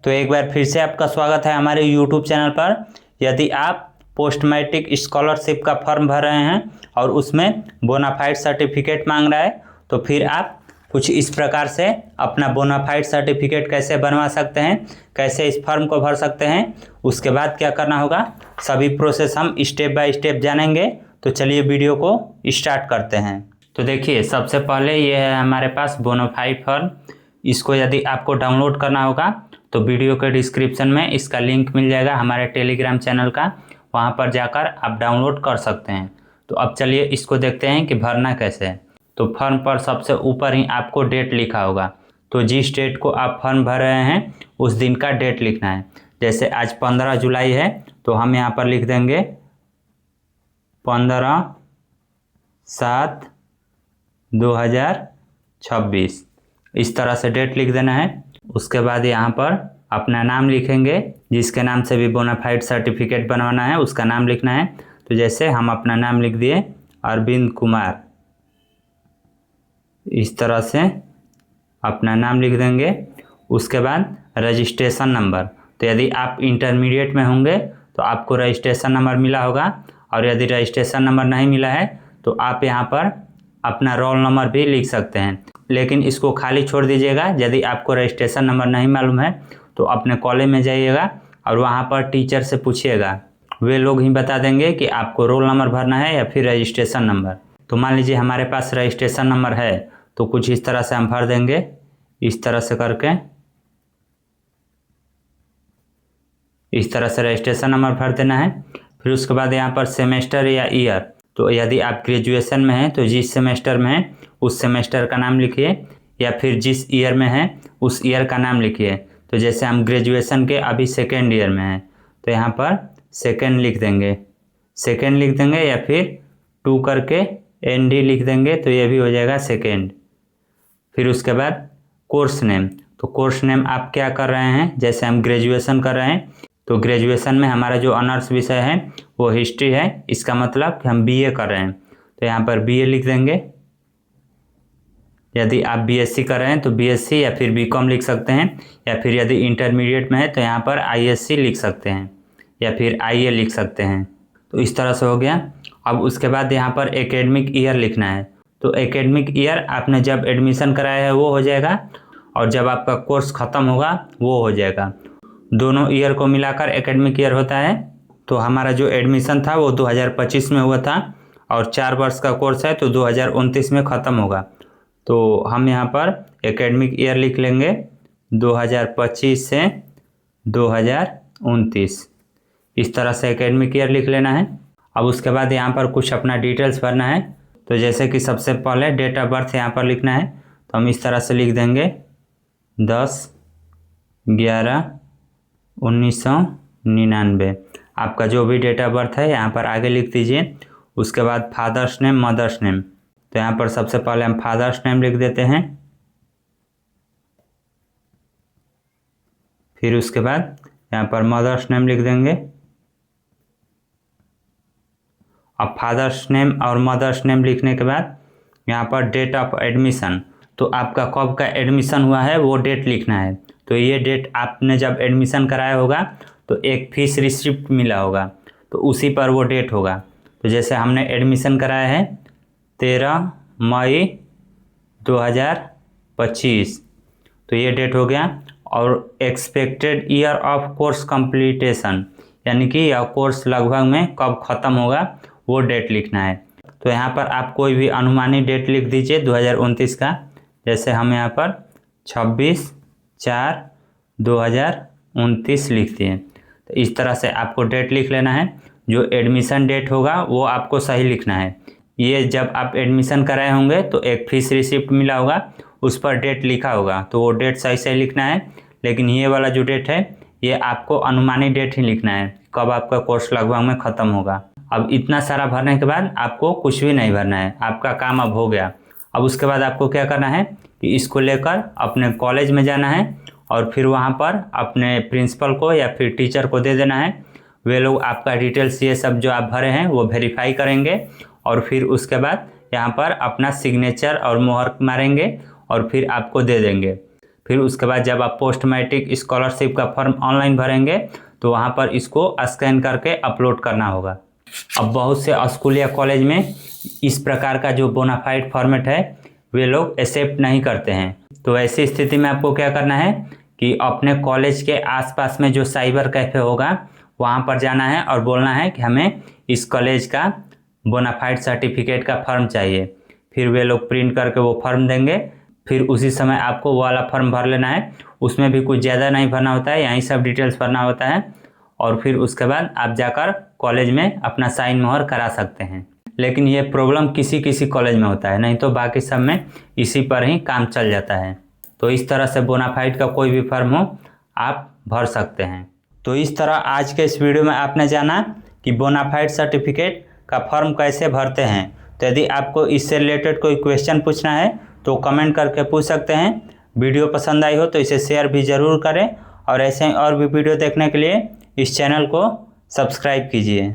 तो एक बार फिर से आपका स्वागत है हमारे YouTube चैनल पर। यदि आप पोस्ट मैट्रिक स्कॉलरशिप का फॉर्म भर रहे हैं और उसमें बोनाफाइड सर्टिफिकेट मांग रहा है, तो फिर आप कुछ इस प्रकार से अपना बोनाफाइड सर्टिफिकेट कैसे बनवा सकते हैं, कैसे इस फॉर्म को भर सकते हैं, उसके बाद क्या करना होगा, सभी प्रोसेस हम स्टेप बाय स्टेप जानेंगे। तो चलिए वीडियो को स्टार्ट करते हैं। तो देखिए, सबसे पहले ये है हमारे पास बोनाफाइड फॉर्म। इसको यदि आपको डाउनलोड करना होगा तो वीडियो के डिस्क्रिप्शन में इसका लिंक मिल जाएगा हमारे टेलीग्राम चैनल का, वहाँ पर जाकर आप डाउनलोड कर सकते हैं। तो अब चलिए इसको देखते हैं कि भरना कैसे है। तो फॉर्म पर सबसे ऊपर ही आपको डेट लिखा होगा, तो जिस डेट को आप फॉर्म भर रहे हैं उस दिन का डेट लिखना है। जैसे आज 15 जुलाई है तो हम यहाँ पर लिख देंगे 15/7/2026, इस तरह से डेट लिख देना है। उसके बाद यहाँ पर अपना नाम लिखेंगे, जिसके नाम से भी बोनाफाइड सर्टिफिकेट बनवाना है उसका नाम लिखना है। तो जैसे हम अपना नाम लिख दिए अरविंद कुमार, इस तरह से अपना नाम लिख देंगे। उसके बाद रजिस्ट्रेशन नंबर, तो यदि आप इंटरमीडिएट में होंगे तो आपको रजिस्ट्रेशन नंबर मिला होगा, और यदि रजिस्ट्रेशन नंबर नहीं मिला है तो आप यहाँ पर अपना रोल नंबर भी लिख सकते हैं, लेकिन इसको खाली छोड़ दीजिएगा। यदि आपको रजिस्ट्रेशन नंबर नहीं मालूम है तो अपने कॉलेज में जाइएगा और वहाँ पर टीचर से पूछिएगा, वे लोग ही बता देंगे कि आपको रोल नंबर भरना है या फिर रजिस्ट्रेशन नंबर। तो मान लीजिए हमारे पास रजिस्ट्रेशन नंबर है, तो कुछ इस तरह से हम भर देंगे, इस तरह से करके, इस तरह से रजिस्ट्रेशन नंबर भर देना है। फिर उसके बाद यहाँ पर सेमेस्टर या ईयर, तो यदि आप ग्रेजुएशन में हैं तो जिस सेमेस्टर में है उस सेमेस्टर का नाम लिखिए, या फिर जिस ईयर में है उस ईयर का नाम लिखिए। तो जैसे हम ग्रेजुएशन के अभी सेकेंड ईयर में हैं तो यहाँ पर सेकेंड लिख देंगे, सेकेंड लिख देंगे, या फिर 2 करके ND लिख देंगे, तो ये भी हो जाएगा सेकेंड। फिर उसके बाद कोर्स नेम, तो कोर्स नेम आप क्या कर रहे हैं, जैसे हम ग्रेजुएशन कर रहे हैं तो ग्रेजुएशन में हमारा जो ऑनर्स विषय है वो हिस्ट्री है, इसका मतलब कि हम BA कर रहे हैं तो यहाँ पर BA लिख देंगे। यदि आप BSc कर रहे हैं तो BSc या फिर BCom लिख सकते हैं, या फिर यदि इंटरमीडिएट में है तो यहाँ पर ISc लिख सकते हैं या फिर IA लिख सकते हैं। तो इस तरह से हो गया। अब उसके बाद यहाँ पर एकेडमिक ईयर लिखना है, तो एकेडमिक ईयर आपने जब एडमिशन कराया है वो हो जाएगा, और जब आपका कोर्स ख़त्म होगा वो हो जाएगा। दोनों ईयर को मिलाकर एकेडमिक ईयर होता है। तो हमारा जो एडमिशन था वो 2025 में हुआ था, और 4 वर्ष का कोर्स है तो 2029 में ख़त्म होगा। तो हम यहाँ पर एकेडमिक ईयर लिख लेंगे 2025 से 2029, इस तरह से एकेडमिक ईयर लिख लेना है। अब उसके बाद यहाँ पर कुछ अपना डिटेल्स भरना है। तो जैसे कि सबसे पहले डेट ऑफ बर्थ यहाँ पर लिखना है, तो हम इस तरह से लिख देंगे 10/11/1999। आपका जो भी डेट ऑफ बर्थ है यहाँ पर आगे लिख दीजिए। उसके बाद फादर्स नेम, मदर्स नेम, तो यहाँ पर सबसे पहले हम फादर्स नेम लिख देते हैं। फिर उसके बाद यहाँ पर मदर्स नेम लिख देंगे। अब फादर्स नेम और मदर्स नेम लिखने के बाद यहाँ पर डेट ऑफ एडमिशन, तो आपका कब का एडमिशन हुआ है वो डेट लिखना है। तो ये डेट आपने जब एडमिशन कराया होगा तो एक फीस रिसिप्ट मिला होगा, तो उसी पर वो डेट होगा। तो जैसे हमने एडमिशन कराया है 13 मई 2025, तो ये डेट हो गया। और expected year of course completion, यानी कि यह कोर्स लगभग में कब ख़त्म होगा वो डेट लिखना है। तो यहाँ पर आप कोई भी अनुमानित डेट लिख दीजिए 2029 का। जैसे हम यहाँ पर 26/4/2029 लिख दिए। तो इस तरह से आपको डेट लिख लेना है। जो एडमिशन डेट होगा वो आपको सही लिखना है। ये जब आप एडमिशन कराए होंगे तो एक फीस रिसिप्ट मिला होगा, उस पर डेट लिखा होगा, तो वो डेट सही सही लिखना है। लेकिन ये वाला जो डेट है ये आपको अनुमानित डेट ही लिखना है, कब आपका कोर्स लगभग में ख़त्म होगा। अब इतना सारा भरने के बाद आपको कुछ भी नहीं भरना है, आपका काम अब हो गया। अब उसके बाद आपको क्या करना है कि इसको लेकर अपने कॉलेज में जाना है, और फिर वहाँ पर अपने प्रिंसिपल को या फिर टीचर को दे देना है। वे लोग आपका डिटेल्स ये सब जो आप भरे हैं वो वेरीफाई करेंगे, और फिर उसके बाद यहाँ पर अपना सिग्नेचर और मोहर मारेंगे और फिर आपको दे देंगे। फिर उसके बाद जब आप पोस्ट मैट्रिक स्कॉलरशिप का फॉर्म ऑनलाइन भरेंगे तो वहाँ पर इसको स्कैन करके अपलोड करना होगा। अब बहुत से स्कूल या कॉलेज में इस प्रकार का जो बोनाफाइड फॉर्मेट है वे लोग एक्सेप्ट नहीं करते हैं। तो ऐसी स्थिति में आपको क्या करना है कि अपने कॉलेज के आसपास में जो साइबर कैफ़े होगा वहाँ पर जाना है और बोलना है कि हमें इस कॉलेज का बोनाफाइड सर्टिफिकेट का फॉर्म चाहिए। फिर वे लोग प्रिंट करके वो फॉर्म देंगे। फिर उसी समय आपको वो वाला फॉर्म भर लेना है। उसमें भी कुछ ज़्यादा नहीं भरना होता है, यहीं सब डिटेल्स भरना होता है और फिर उसके बाद आप जाकर कॉलेज में अपना साइन मोहर करा सकते हैं। लेकिन ये प्रॉब्लम किसी किसी कॉलेज में होता है, नहीं तो बाकी सब में इसी पर ही काम चल जाता है। तो इस तरह से बोनाफाइड का कोई भी फॉर्म हो आप भर सकते हैं। तो इस तरह आज के इस वीडियो में आपने जाना कि बोनाफाइड सर्टिफिकेट का फॉर्म कैसे भरते हैं। तो यदि आपको इससे रिलेटेड कोई क्वेश्चन पूछना है तो कमेंट करके पूछ सकते हैं। वीडियो पसंद आई हो तो इसे शेयर भी ज़रूर करें और ऐसे ही और भी वीडियो देखने के लिए इस चैनल को सब्सक्राइब कीजिए।